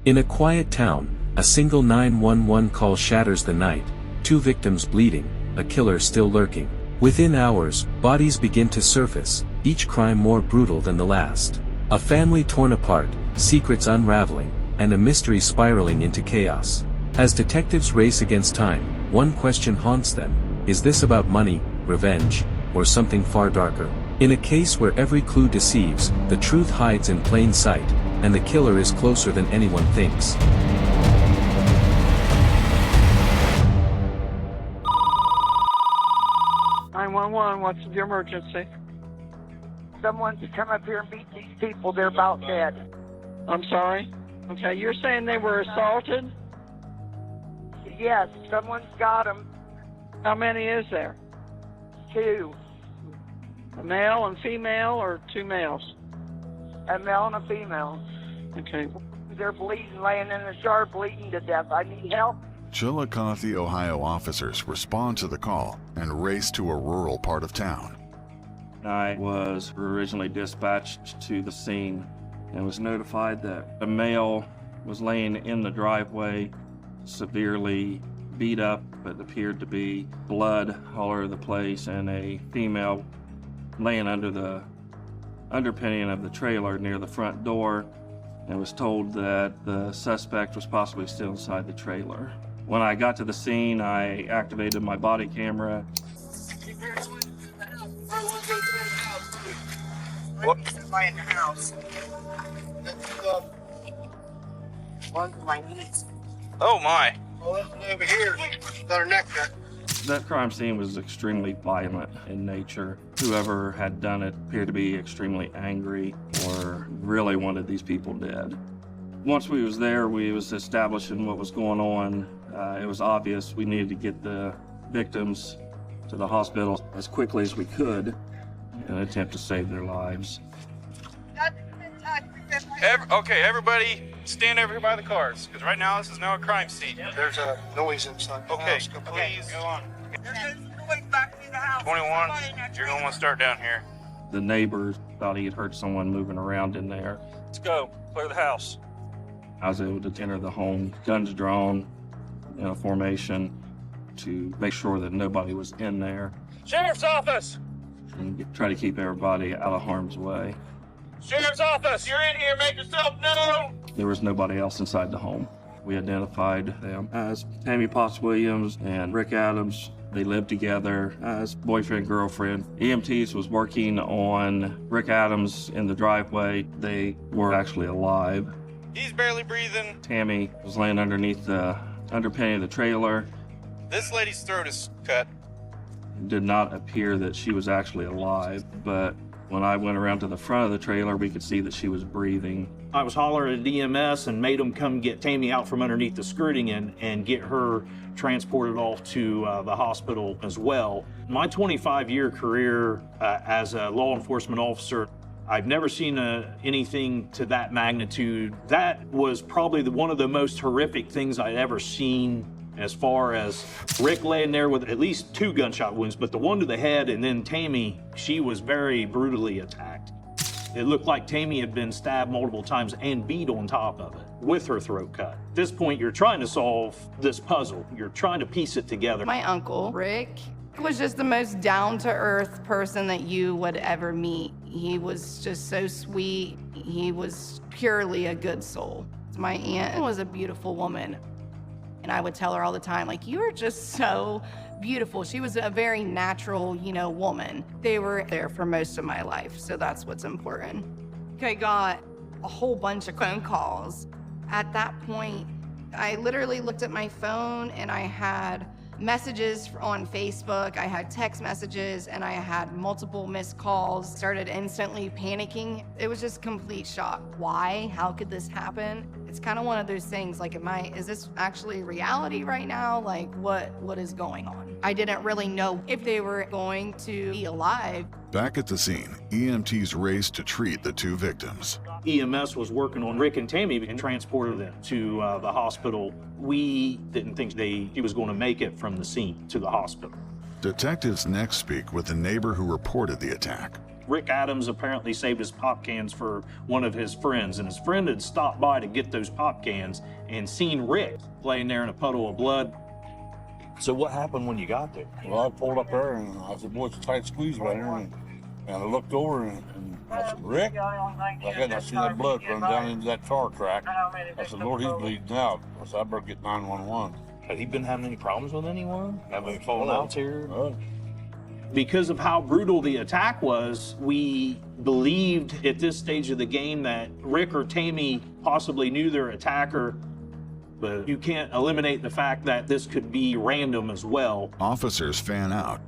In a quiet town, a single 911 call shatters the night, 2 victims bleeding, a killer still lurking. Within hours, bodies begin to surface, each crime more brutal than the last. A family torn apart, secrets unraveling, and a mystery spiraling into chaos. As detectives race against time, one question haunts them: is this about money, revenge, or something far darker? In a case where every clue deceives, the truth hides in plain sight, and the killer is closer than anyone thinks. What's the emergency? Someone's come up here and beat these people. They're about dead. I'm sorry? Okay, you're saying they were assaulted? Yes, someone's got them. How many is there? 2. A male and female, or 2 males? A male and a female. Okay. They're bleeding, laying in the jar, bleeding to death. I need help. Chillicothe, Ohio officers respond to the call and race to a rural part of town. I was originally dispatched to the scene and was notified that a male was laying in the driveway, severely beat up, but appeared to be blood all over the place, and a female laying under the underpinning of the trailer near the front door, and was told that the suspect was possibly still inside the trailer. When I got to the scene, I activated my body camera. One's in the house. One's in my knees. Oh my. Oh, this one over here got her neck cut. That crime scene was extremely violent in nature. Whoever had done it appeared to be extremely angry or really wanted these people dead. Once we was there, we was establishing what was going on. It was obvious we needed to get the victims to the hospital as quickly as we could in an attempt to save their lives. Okay, everybody stand over here by the cars, because right now this is now a crime scene. There's a noise inside the Okay, house. please go on. There's noise back in the house. 21, you're going to want to start down here. The neighbors thought he had heard someone moving around in there. Let's go, clear the house. I was able to enter the home, guns drawn, in a formation to make sure that nobody was in there Sheriff's office! and try to keep everybody out of harm's way. Sheriff's office, you're in here, make yourself known! There was nobody else inside the home. We identified them as Tammy Potts Williams and Rick Adams. They lived together as boyfriend, girlfriend. EMTs was working on Rick Adams in the driveway. They were actually alive. He's barely breathing. Tammy was laying underneath the underpinning of the trailer. This lady's throat is cut. It did not appear that she was actually alive, but when I went around to the front of the trailer, we could see that she was breathing. I was hollering at EMS and made them come get Tammy out from underneath the skirting and get her transported off to the hospital as well. My 25-year career as a law enforcement officer, I've never seen anything to that magnitude. That was probably one of the most horrific things I'd ever seen, as far as Rick laying there with at least 2 gunshot wounds, but the one to the head, and then Tammy, she was very brutally attacked. It looked like Tammy had been stabbed multiple times and beat on top of it with her throat cut. At this point, you're trying to solve this puzzle. You're trying to piece it together. My uncle, Rick, was just the most down-to-earth person that you would ever meet. He was just so sweet. He was purely a good soul. My aunt was a beautiful woman. And I would tell her all the time, like, you are just so beautiful. She was a very natural, woman. They were there for most of my life, so that's what's important. I got a whole bunch of phone calls. At that point, I literally looked at my phone and I had messages on Facebook, I had text messages, and I had multiple missed calls. Started instantly panicking. It was just complete shock. Why? How could this happen? It's kind of one of those things, like, is this actually reality right now? Like, what is going on? I didn't really know if they were going to be alive. Back at the scene, EMTs raced to treat the 2 victims. EMS was working on Rick and Tammy and transported them to the hospital. We didn't think she was going to make it from the scene to the hospital. Detectives next speak with the neighbor who reported the attack. Rick Adams apparently saved his pop cans for one of his friends, and his friend had stopped by to get those pop cans and seen Rick laying there in a puddle of blood. So what happened when you got there? Well, I pulled up there and I said, boy, it's a tight squeeze right here. And I looked over and I said, Rick? I seen that blood run down into that tar track. I said, Lord, he's bleeding out. I said, I better get 911. Had he been having any problems with anyone? Having fallen outs here? Because of how brutal the attack was, we believed at this stage of the game that Rick or Tammy possibly knew their attacker, but you can't eliminate the fact that this could be random as well. Officers fan out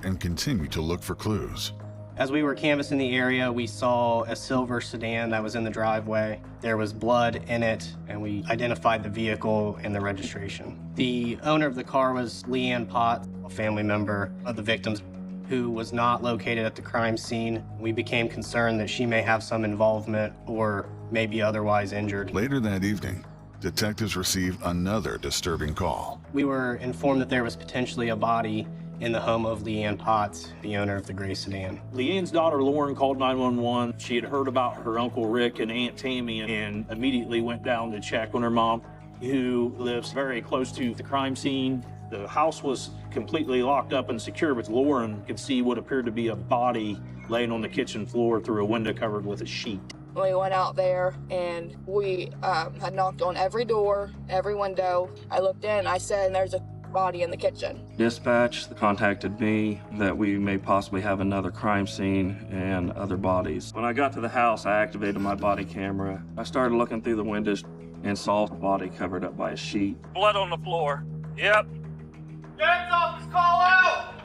and continue to look for clues. As we were canvassing the area, we saw a silver sedan that was in the driveway. There was blood in it, and we identified the vehicle and the registration. The owner of the car was Leanne Potts, a family member of the victims, who was not located at the crime scene. We became concerned that she may have some involvement or may be otherwise injured. Later that evening, detectives received another disturbing call. We were informed that there was potentially a body in the home of Leanne Potts, the owner of the gray sedan. Leanne's daughter, Lauren, called 911. She had heard about her Uncle Rick and Aunt Tammy and immediately went down to check on her mom, who lives very close to the crime scene. The house was completely locked up and secure, but Lauren could see what appeared to be a body laying on the kitchen floor through a window covered with a sheet. We went out there and we had knocked on every door, every window. I looked in, I said, there's a body in the kitchen. Dispatch contacted me that we may possibly have another crime scene and other bodies. When I got to the house, I activated my body camera. I started looking through the windows and saw the body covered up by a sheet. Blood on the floor. Yep. Sheriff's office, call out!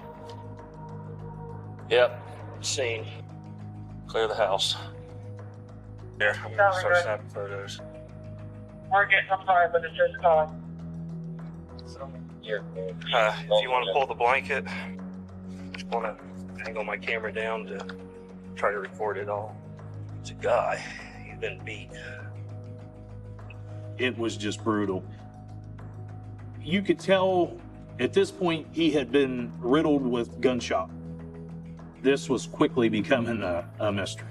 Yep. Scene. Clear the house. Here, I'm gonna start snapping photos. We're getting, I'm sorry, but it's just calling. If you want to pull the blanket, just want to angle my camera down to try to record it all. It's a guy. He's been beat. It was just brutal. You could tell at this point he had been riddled with gunshot. This was quickly becoming a mystery.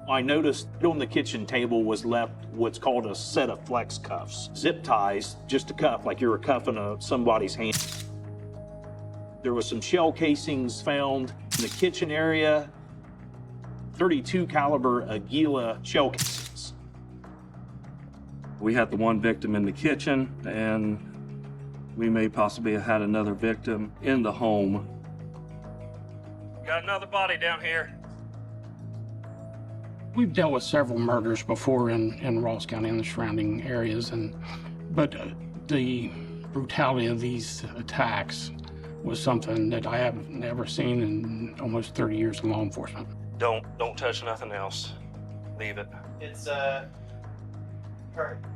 I noticed on the kitchen table was left what's called a set of flex cuffs. Zip ties, just a cuff, like you were cuffing somebody's hand. There was some shell casings found in the kitchen area, 32 caliber Aguila shell casings. We had the one victim in the kitchen, and we may possibly have had another victim in the home. Got another body down here. We've dealt with several murders before in Ross County and the surrounding areas, but the brutality of these attacks was something that I have never seen in almost 30 years of law enforcement. Don't touch nothing else. Leave it. It's her,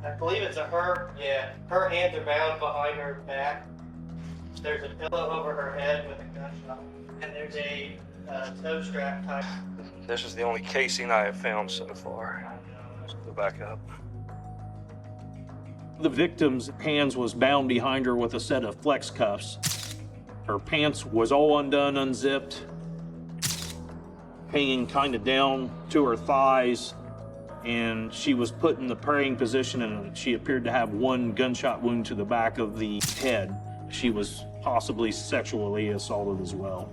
I believe it's her, yeah. Her hands are bound behind her back. There's a pillow over her head with a gunshot, and there's a toe strap tied. This is the only casing I have found so far. Let's go back up. The victim's hands was bound behind her with a set of flex cuffs. Her pants was all undone, unzipped, hanging kind of down to her thighs, and she was put in the praying position, and she appeared to have one gunshot wound to the back of the head. She was possibly sexually assaulted as well.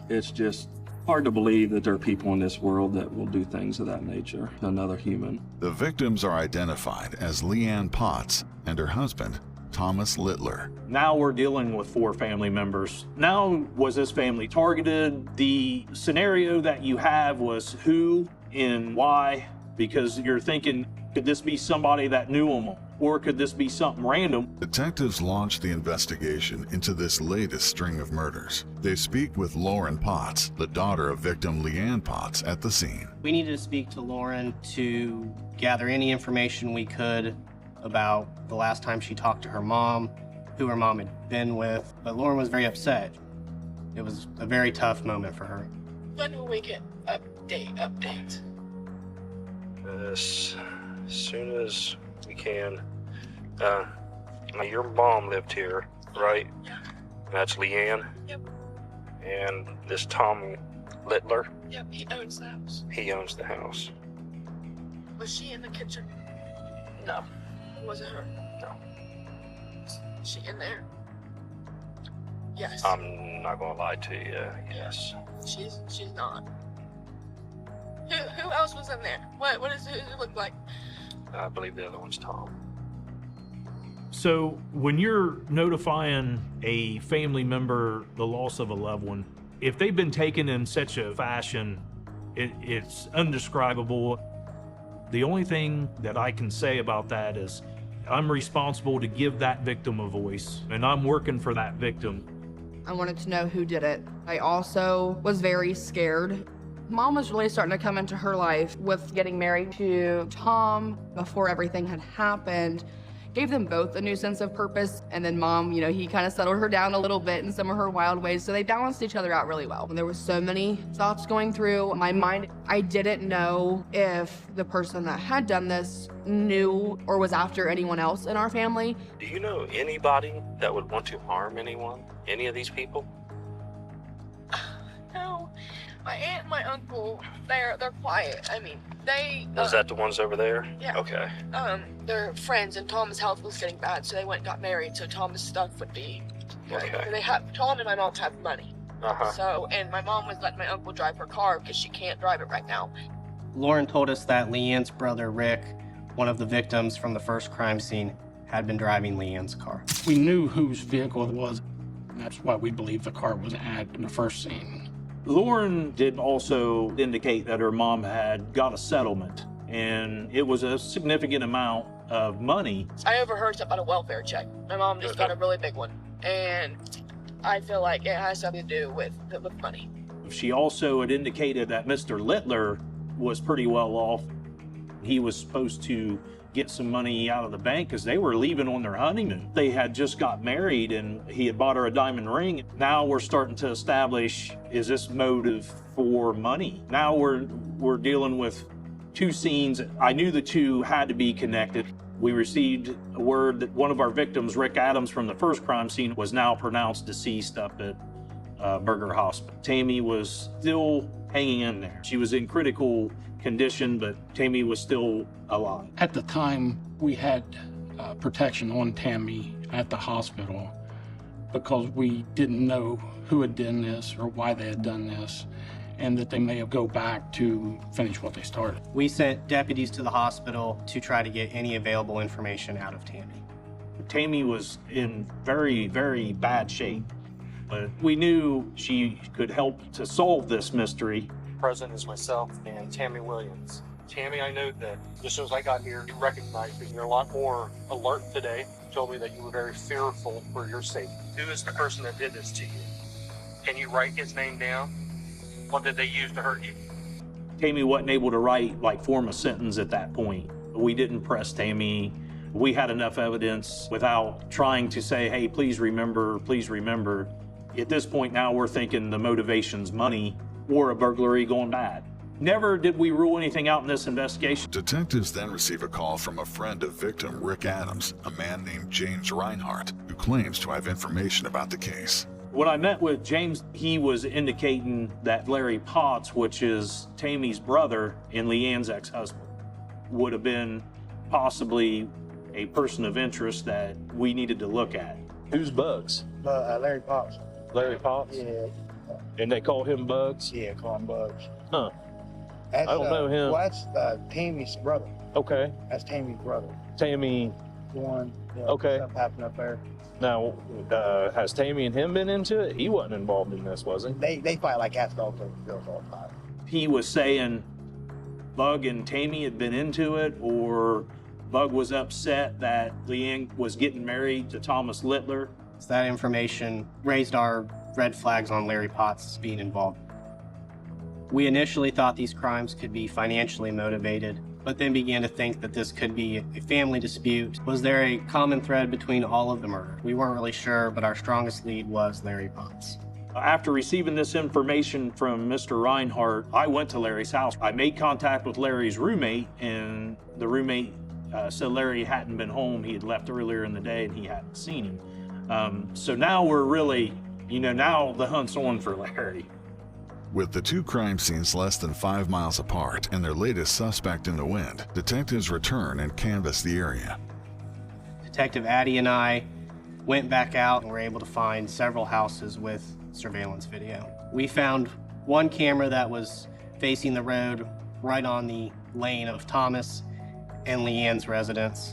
It's just hard to believe that there are people in this world that will do things of that nature to another human. The victims are identified as Leanne Potts and her husband, Thomas Littler. Now we're dealing with 4 family members. Now, was this family targeted? The scenario that you have was who and why, because you're thinking, could this be somebody that knew them? Or could this be something random? Detectives launch the investigation into this latest string of murders. They speak with Lauren Potts, the daughter of victim Leanne Potts, at the scene. We needed to speak to Lauren to gather any information we could about the last time she talked to her mom, who her mom had been with, but Lauren was very upset. It was a very tough moment for her. When will we get updates? As soon as we can. Now your mom lived here, right? That's Leanne? Yep. And this Tom Littler? Yep, he owns the house. He owns the house. Was she in the kitchen? No. Was it her? No. Is she in there? Yes. I'm not gonna lie to you. Yes. She's not. Who else was in there? Who does it look like? I believe the other one's Tom. So when you're notifying a family member the loss of a loved one, if they've been taken in such a fashion, it's undescribable. The only thing that I can say about that is I'm responsible to give that victim a voice, and I'm working for that victim. I wanted to know who did it. I also was very scared. Mom was really starting to come into her life with getting married to Tom before everything had happened. Gave them both a new sense of purpose. And then Mom, he kind of settled her down a little bit in some of her wild ways. So they balanced each other out really well. And there was so many thoughts going through my mind. I didn't know if the person that had done this knew or was after anyone else in our family. Do you know anybody that would want to harm anyone? Any of these people? No. My aunt and my uncle, they're quiet. I mean, they... Was that the ones over there? Yeah. Okay. They're friends, and Tom's health was getting bad, so they went and got married, so Tom's stuff would be... Okay. Tom and my mom have money. So, and my mom was letting my uncle drive her car because she can't drive it right now. Lauren told us that Leanne's brother, Rick, one of the victims from the first crime scene, had been driving Leanne's car. We knew whose vehicle it was. That's why we believe the car was at in the first scene. Lauren did also indicate that her mom had got a settlement, and it was a significant amount of money. I overheard something about a welfare check. My mom just got a really big one, and I feel like it has something to do with money. She also had indicated that Mr. Littler was pretty well off. He was supposed to get some money out of the bank because they were leaving on their honeymoon. They had just got married and he had bought her a diamond ring. Now we're starting to establish, is this motive for money? Now we're dealing with two scenes. I knew the two had to be connected. We received a word that one of our victims, Rick Adams from the first crime scene, was now pronounced deceased up at Burger Hospital. Tammy was still hanging in there. She was in critical condition, but Tammy was still alive. At the time, we had protection on Tammy at the hospital because we didn't know who had done this or why they had done this, and that they may have go back to finish what they started. We sent deputies to the hospital to try to get any available information out of Tammy. Tammy was in very, very bad shape, but we knew she could help to solve this mystery. Present is myself and Tammy Williams. Tammy, I know that as soon as I got here, you recognized me. You're a lot more alert today. You told me that you were very fearful for your safety. Who is the person that did this to you? Can you write his name down? What did they use to hurt you? Tammy wasn't able to form a sentence at that point. We didn't press Tammy. We had enough evidence without trying to say, hey, please remember, please remember. At this point now, we're thinking the motivation's money or a burglary gone bad. Never did we rule anything out in this investigation. Detectives then receive a call from a friend of victim Rick Adams, a man named James Reinhardt, who claims to have information about the case. When I met with James, he was indicating that Larry Potts, which is Tammy's brother and Leanne's ex-husband, would have been possibly a person of interest that we needed to look at. Who's Bugs? Larry Potts. Larry Potts? Yeah. And they call him Bugs? Yeah, call him Bugs. Huh. That's, I don't know him. Well, that's Tammy's brother. Okay. That's Tammy's brother. Tammy. The one. Yeah, okay. Stuff happened up there. Now, has Tammy and him been into it? He wasn't involved in this, was he? They fight like cats, dogs, and girls all the time. He was saying Bug and Tammy had been into it, or Bug was upset that Leanne was getting married to Thomas Littler. So that information raised our red flags on Larry Potts being involved. We initially thought these crimes could be financially motivated, but then began to think that this could be a family dispute. Was there a common thread between all of the murders? We weren't really sure, but our strongest lead was Larry Potts. After receiving this information from Mr. Reinhardt, I went to Larry's house. I made contact with Larry's roommate, and the roommate said Larry hadn't been home. He had left earlier in the day and he hadn't seen him. So now we're really, now the hunt's on for Larry. With the two crime scenes less than 5 miles apart and their latest suspect in the wind, detectives return and canvass the area. Detective Addie and I went back out and were able to find several houses with surveillance video. We found one camera that was facing the road right on the lane of Thomas and Leanne's residence,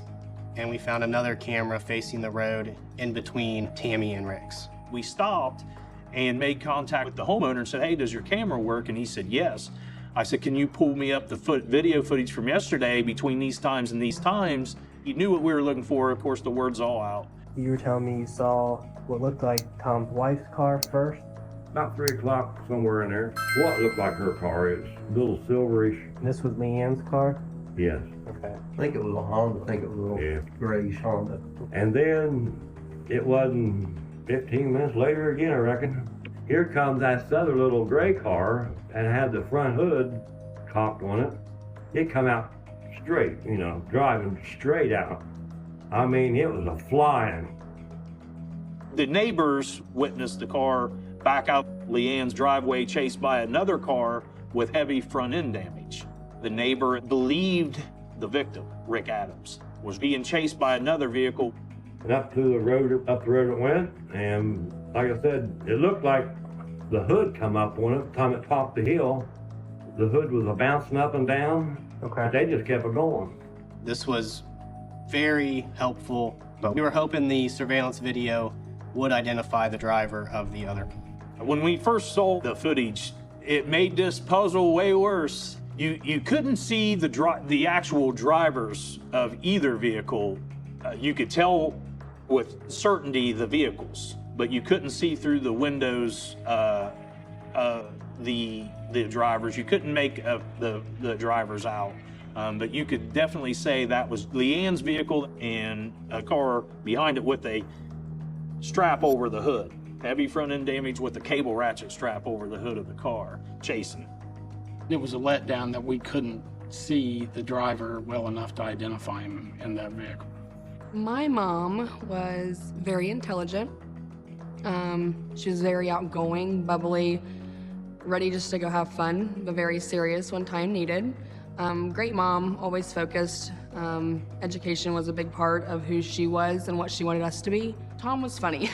and we found another camera facing the road in between Tammy and Rick's. We stopped and made contact with the homeowner and said, hey, does your camera work? And he said, yes. I said, can you pull me up the video footage from yesterday between these times and these times? He knew what we were looking for. Of course, the word's all out. You were telling me you saw what looked like Tom's wife's car first? About 3 o'clock, somewhere in there. What looked like her car. It was a little silverish. This was Leanne's car? Yes. Okay. I think it was a Honda. I think it was a little grayish Honda. And then it wasn't 15 minutes later again, I reckon. Here comes that other little gray car and had the front hood cocked on it. It come out straight, you know, driving straight out. I mean, it was a flying. The neighbors witnessed the car back out Leanne's driveway chased by another car with heavy front end damage. The neighbor believed the victim, Rick Adams, was being chased by another vehicle. And up the road it went, and like I said, it looked like the hood come up on it. Time it topped the hill, the hood was bouncing up and down. Okay. But they just kept it going. This was very helpful, but we were hoping the surveillance video would identify the driver of the other. When we first saw the footage, it made this puzzle way worse. You couldn't see the actual drivers of either vehicle. You could tell with certainty the vehicles, but you couldn't see through the windows the drivers. You couldn't make the drivers out, but you could definitely say that was Leanne's vehicle and a car behind it with a strap over the hood. Heavy front end damage with a cable ratchet strap over the hood of the car, chasing it. It was a letdown that we couldn't see the driver well enough to identify him in that vehicle. My mom was very intelligent. She was very outgoing, bubbly, ready just to go have fun, but very serious when time needed. Great mom, always focused. Education was a big part of who she was and what she wanted us to be. Tom was funny.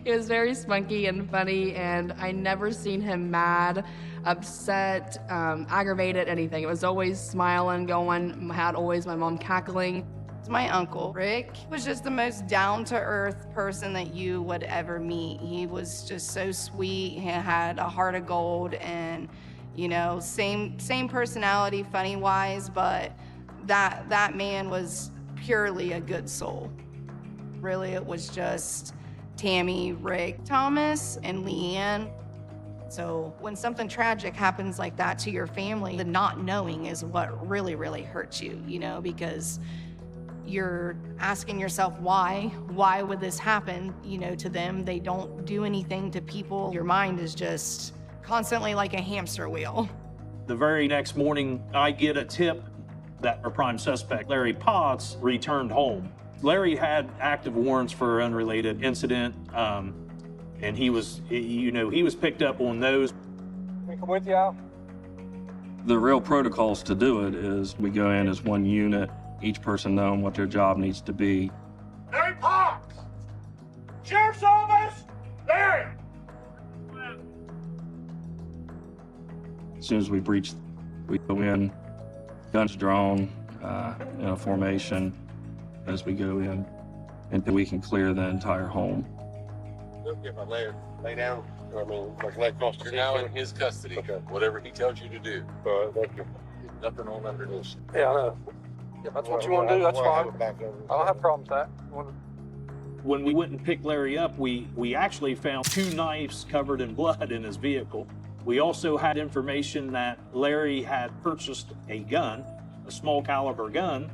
He was very spunky and funny, and I never seen him mad, upset, aggravated, anything. It was always smiling, going, had always my mom cackling. My uncle, Rick, was just the most down-to-earth person that you would ever meet. He was just so sweet. He had a heart of gold, and you know, same personality, funny-wise, but that man was purely a good soul. Really, it was just Tammy, Rick, Thomas, and Leanne. So when something tragic happens like that to your family, the not knowing is what really, really hurts you, you know, because you're asking yourself why would this happen, you know, to them. They don't do anything to people. Your mind is just constantly like a hamster wheel. The very next morning, I get a tip that our prime suspect, Larry Potts, returned home. Larry had active warrants for unrelated incident, and he was picked up on those. We come with you out. The real protocols to do it is we go in as one unit, each person knowing what their job needs to be. Larry Potts! Sheriff's Office! Larry! As soon as we breach, we go in, guns drawn, in a formation as we go in, until we can clear the entire home. Get my lay down. I mean, like lay across the You're now in his custody. Okay. Whatever he tells you to do. All right, thank you. Nothing on underneath. Yeah, I know. If that's what you want to do, that's fine. I don't have problems with that. When we went and picked Larry up, we actually found 2 knives covered in blood in his vehicle. We also had information that Larry had purchased a gun, a small caliber gun.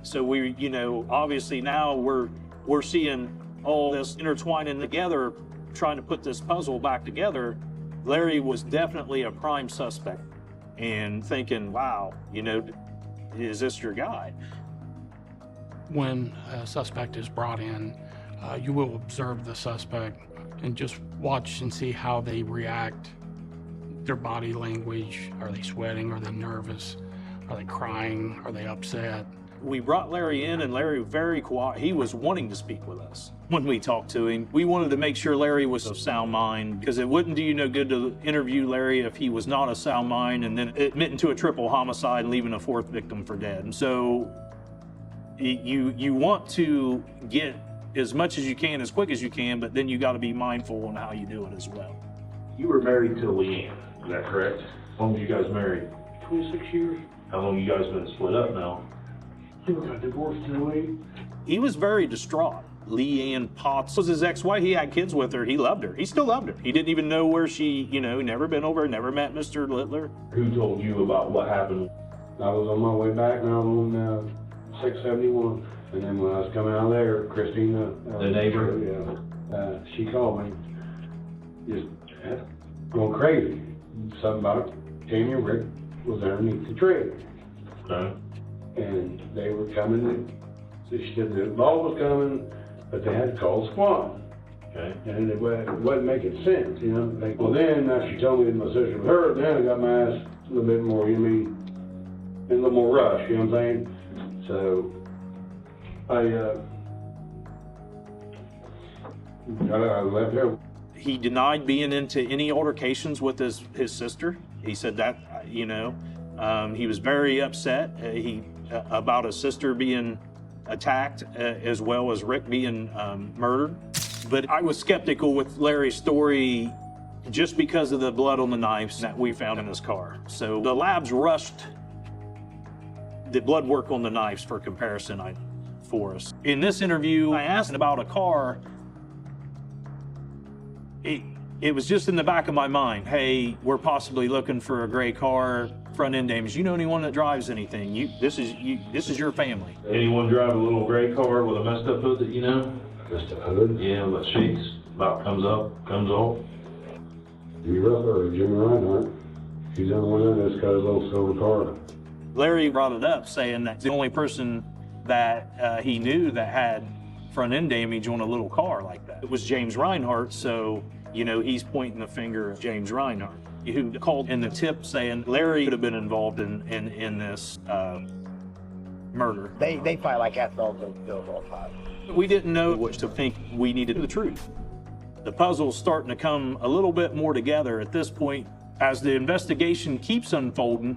So we, you know, obviously now we're seeing all this intertwining together, trying to put this puzzle back together. Larry was definitely a prime suspect, and thinking, wow, you know, is this your guy? When a suspect is brought in, you will observe the suspect and just watch and see how they react their body language. Are they sweating? Are they nervous? Are they crying? Are they upset? We brought Larry in, and Larry very quiet. He was wanting to speak with us when we talked to him. We wanted to make sure Larry was of sound mind, because it wouldn't do you no good to interview Larry if he was not of sound mind and then admitting to a triple homicide and leaving a fourth victim for dead. And so you want to get as much as you can, as quick as you can, but then you got to be mindful on how you do it as well. You were married to Leanne, is that correct? How long were you guys married? 26 years. How long you guys been split up now? He got divorced in a week. He was very distraught. Leanne Potts was his ex-wife. He had kids with her. He loved her. He still loved her. He didn't even know where she, never been over, never met Mr. Littler. Who told you about what happened? I was on my way back, and I was on 671. And then when I was coming out of there, Christina, the neighbor, she called me, just going crazy. Something about Tammy and Rick was underneath the tree. Okay. And they were coming. She said the law was coming, but they had to call the squad. Okay. And it wasn't making sense, Well, then she told me that my sister was hurt. Then I got my ass a little bit more, in a little more rush. You know what I'm saying? So I left her. He denied being into any altercations with his sister. He said that, he was very upset about his sister being attacked, as well as Rick being murdered. But I was skeptical with Larry's story just because of the blood on the knives that we found in his car. So the labs rushed the blood work on the knives for comparison for us. In this interview, I asked about a car. It was just in the back of my mind. Hey, we're possibly looking for a gray car, front end damage. You know anyone that drives anything? This is your family. Anyone drive a little gray car with a messed up hood that you know? Messed up hood? Yeah, the sheets about comes up, comes off. Jimmy Rutler or Jimmy Reinhardt. He's the only one that's got a little silver car. Larry brought it up, saying that the only person that he knew that had front end damage on a little car like that, it was James Reinhardt. So, he's pointing the finger at James Reinhardt, who called in the tip saying Larry could have been involved in this murder. They fight like cats, dogs, and bills all the time. We didn't know what to think. We needed the truth. The puzzle's starting to come a little bit more together at this point. As the investigation keeps unfolding,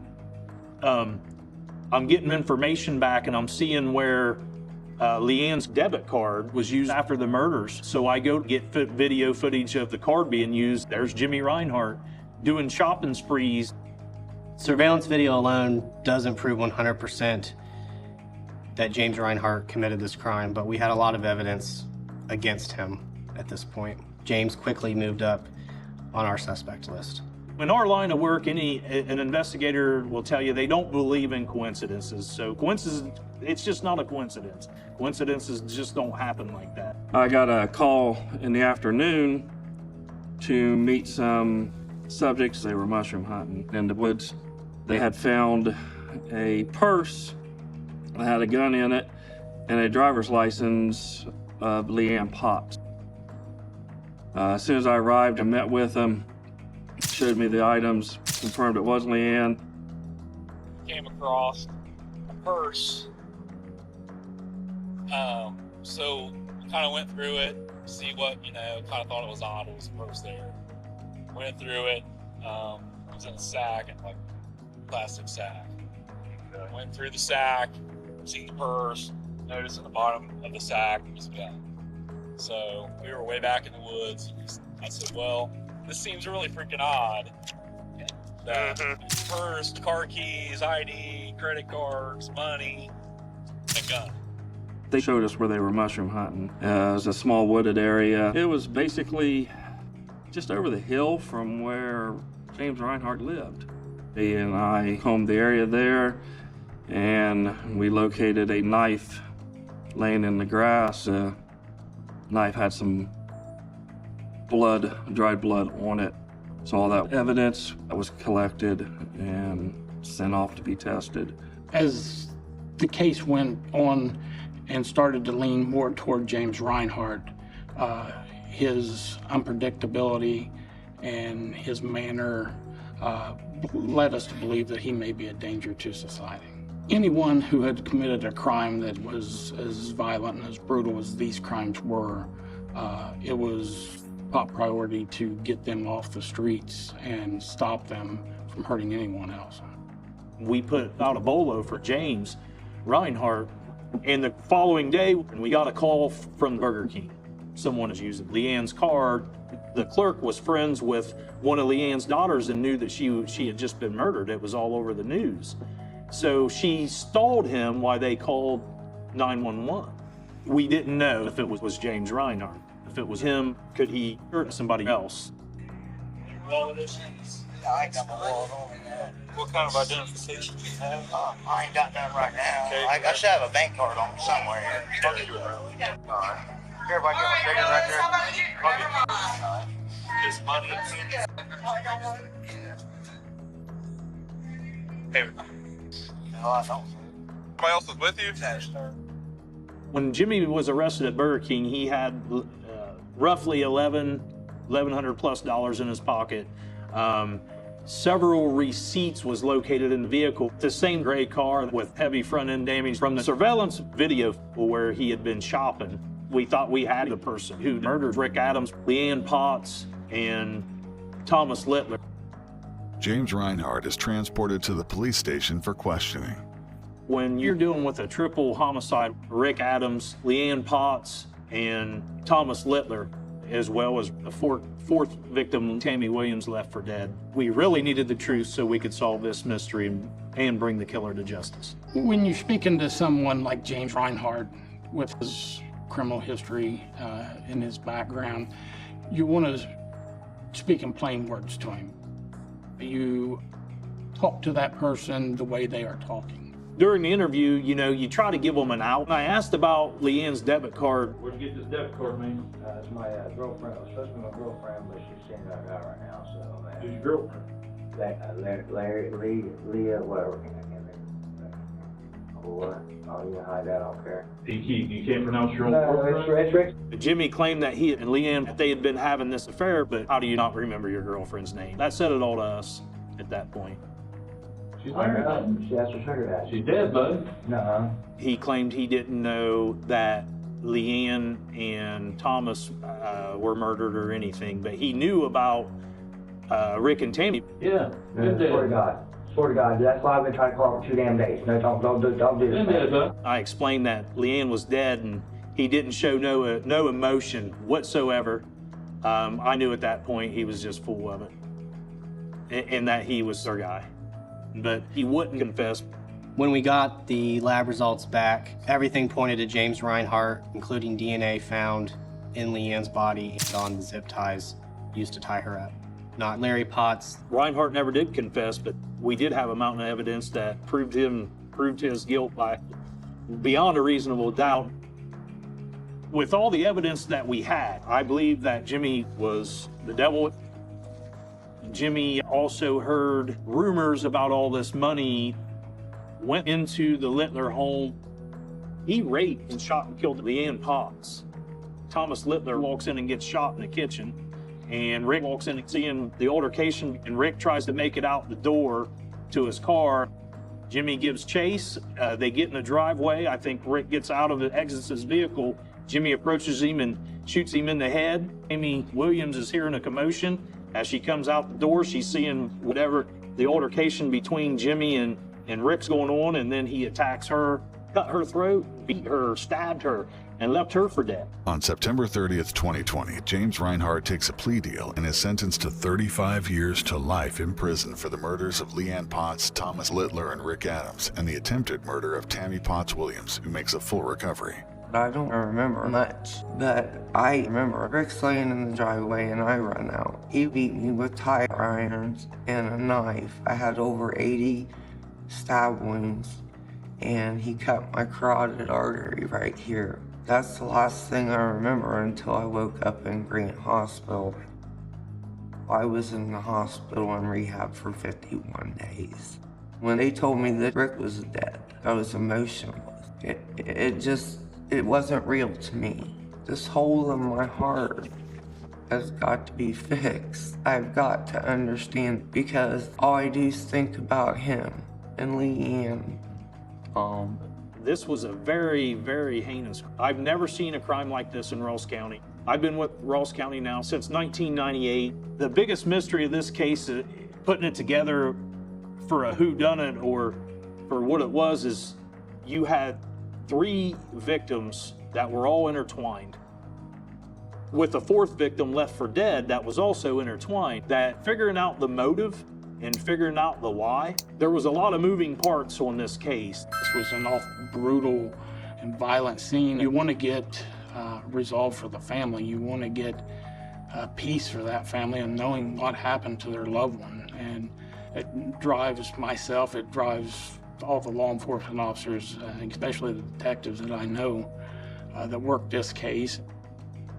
I'm getting information back, and I'm seeing where Leanne's debit card was used after the murders. So I go get video footage of the card being used. There's Jimmy Reinhardt doing shopping sprees. Surveillance video alone doesn't prove 100% that James Reinhardt committed this crime, but we had a lot of evidence against him at this point. James quickly moved up on our suspect list. In our line of work, an investigator will tell you they don't believe in coincidences. So coincidence, it's just not a coincidence. Coincidences just don't happen like that. I got a call in the afternoon to meet some subjects. They were mushroom hunting in the woods. They had found a purse that had a gun in it and a driver's license of Leanne Potts. As soon as I arrived, I met with them, showed me the items, confirmed it was Leanne. Came across a purse. So kind of went through it, see what, kind of thought it was odd. It was a purse there. Went through it. It was in a sack, like plastic sack. Went through the sack, seen the purse, noticed in the bottom of the sack was a gun. So we were way back in the woods. I said, well, this seems really freaking odd. That purse, car keys, ID, credit cards, money, and a gun. They showed us where they were mushroom hunting. It was a small wooded area. It was basically just over the hill from where James Reinhardt lived. He and I combed the area there, and we located a knife laying in the grass. The knife had some blood, dried blood on it. So all that evidence was collected and sent off to be tested. As the case went on and started to lean more toward James Reinhardt, his unpredictability and his manner led us to believe that he may be a danger to society. Anyone who had committed a crime that was as violent and as brutal as these crimes were, it was top priority to get them off the streets and stop them from hurting anyone else. We put out a bolo for James Reinhardt, and the following day we got a call from Burger King. Someone is using Leanne's car. The clerk was friends with one of Leanne's daughters and knew that she had just been murdered. It was all over the news. So she stalled him while they called 911. We didn't know if it was James Reinhardt. If it was him, could he hurt somebody else? I ain't got my wallet on me now. What kind of identification do you have? I ain't got none right now. Okay. I should have a bank card on me somewhere here. Alright. Everybody get my figure right there? This money. Hey. No, I don't. Somebody else was with you? When Jimmy was arrested at Burger King, he had roughly $1,100 plus in his pocket. Several receipts was located in the vehicle. The same gray car with heavy front end damage from the surveillance video where he had been shopping. We thought we had the person who murdered Rick Adams, Leanne Potts, and Thomas Littler. James Reinhardt is transported to the police station for questioning. When you're dealing with a triple homicide, Rick Adams, Leanne Potts, and Thomas Littler, as well as a fourth victim, Tammy Williams, left for dead, we really needed the truth so we could solve this mystery and bring the killer to justice. When you're speaking to someone like James Reinhardt with his criminal history in his background, you want to speak in plain words to him. You talk to that person the way they are talking. During the interview, you try to give them an out. And I asked about Leanne's debit card. Where'd you get this debit card, man? It's my girlfriend. It was supposed to be my girlfriend, but she's seeing that guy right now, so, man. Who's your girlfriend? Leah, whatever. I can't remember. Oh, you can hide that, I don't care. You can't pronounce your own No, girlfriend? it's Rick. Jimmy claimed that he and Leanne, they had been having this affair, but how do you not remember your girlfriend's name? That said it all to us at that point. She's married. That's what sugar that. She's dead, bud. Nuh-uh. He claimed he didn't know that Leanne and Thomas were murdered or anything, but he knew about Rick and Tammy. Yeah, No, swear to God. Swear to God. That's why I've been trying to call for 2 damn days. No, don't do this. I explained that Leanne was dead and he didn't show no emotion whatsoever. I knew at that point he was just full of it and that he was their guy. But he wouldn't confess. When we got the lab results back, everything pointed to James Reinhardt, including DNA found in Leanne's body and on the zip ties used to tie her up. Not Larry Potts. Reinhardt never did confess, but we did have a mountain of evidence that proved his guilt by beyond a reasonable doubt. With all the evidence that we had, I believe that Jimmy was the devil. Jimmy also heard rumors about all this money, went into the Littler home. He raped and shot and killed Leanne Potts. Thomas Littler walks in and gets shot in the kitchen, and Rick walks in and seeing the altercation, and Rick tries to make it out the door to his car. Jimmy gives chase. They get in the driveway. I think Rick gets out of it, exits his vehicle. Jimmy approaches him and shoots him in the head. Tammy Williams is hearing a commotion. As she comes out the door, she's seeing whatever the altercation between Jimmy and Rick's going on, and then he attacks her, cut her throat, beat her, stabbed her, and left her for dead. On September 30th, 2020, James Reinhardt takes a plea deal and is sentenced to 35 years to life in prison for the murders of Leanne Potts, Thomas Littler, and Rick Adams, and the attempted murder of Tammy Potts Williams, who makes a full recovery. I don't remember much, but I remember Rick's laying in the driveway and I run out. He beat me with tire irons and a knife. I had over 80 stab wounds and he cut my carotid artery right here. That's the last thing I remember until I woke up in Grant Hospital. I was in the hospital in rehab for 51 days. When they told me that Rick was dead, I was emotionless. It wasn't real to me. This hole in my heart, has got to be fixed. I've got to understand, because all I do is think about him and Leanne. This was a very, very heinous. I've never seen a crime like this in Ross County. I've been with Ross County now since 1998. The biggest mystery of this case, putting it together for a whodunit or for what it was, is you had 3 victims that were all intertwined, with a 4th victim left for dead that was also intertwined. That figuring out the motive and figuring out the why, there was a lot of moving parts on this case. This was an awful brutal and violent scene. You want to get resolve for the family. You want to get peace for that family and knowing what happened to their loved one. And it drives myself, it drives all the law enforcement officers, especially the detectives that I know that work this case.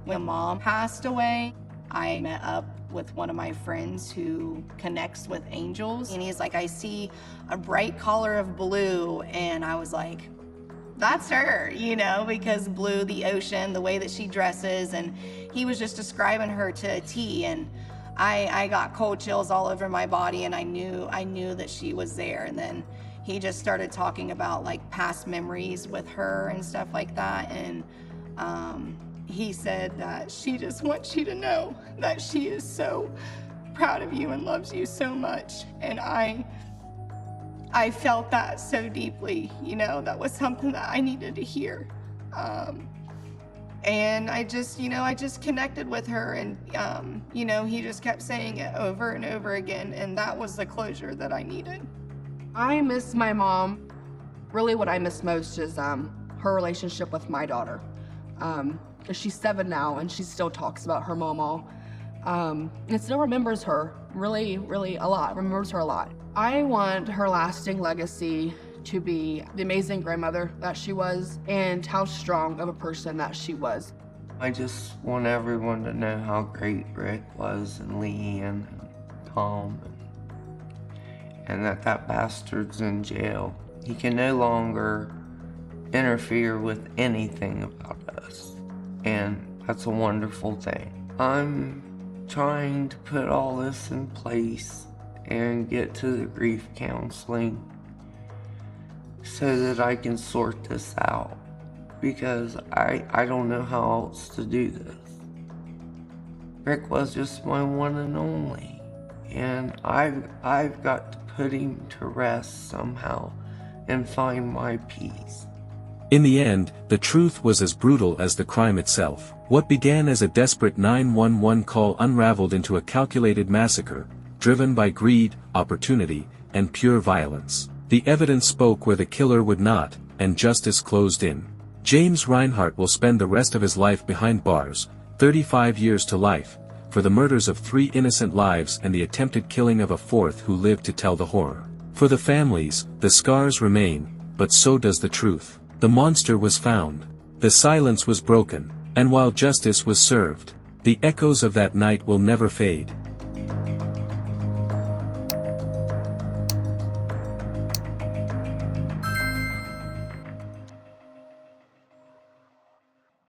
When Mom passed away, I met up with one of my friends who connects with angels, and he's like, I see a bright color of blue, and I was like, that's her, you know, because blue, the ocean, the way that she dresses, and he was just describing her to a T, and I got cold chills all over my body, and I knew that she was there. And then he just started talking about like past memories with her and stuff like that, and he said that she just wants you to know that she is so proud of you and loves you so much. And I felt that so deeply, you know, that was something that I needed to hear. And I just connected with her, and, you know, he just kept saying it over and over again, and that was the closure that I needed. I miss my mom. Really what I miss most is her relationship with my daughter. She's 7 now, and she still talks about her mama, and still remembers her really, really a lot, remembers her a lot. I want her lasting legacy to be the amazing grandmother that she was and how strong of a person that she was. I just want everyone to know how great Rick was, and Leanne, and Tom, and that bastard's in jail. He can no longer interfere with anything about us. And that's a wonderful thing. I'm trying to put all this in place and get to the grief counseling so that I can sort this out, because I don't know how else to do this. Rick was just my one and only, and I've got to put him to rest somehow and find my peace. In the end, the truth was as brutal as the crime itself. What began as a desperate 911 call unraveled into a calculated massacre, driven by greed, opportunity, and pure violence. The evidence spoke where the killer would not, and justice closed in. James Reinhart will spend the rest of his life behind bars, 35 years to life, for the murders of 3 innocent lives and the attempted killing of a 4th who lived to tell the horror. For the families, the scars remain, but so does the truth. The monster was found. The silence was broken, and while justice was served, the echoes of that night will never fade.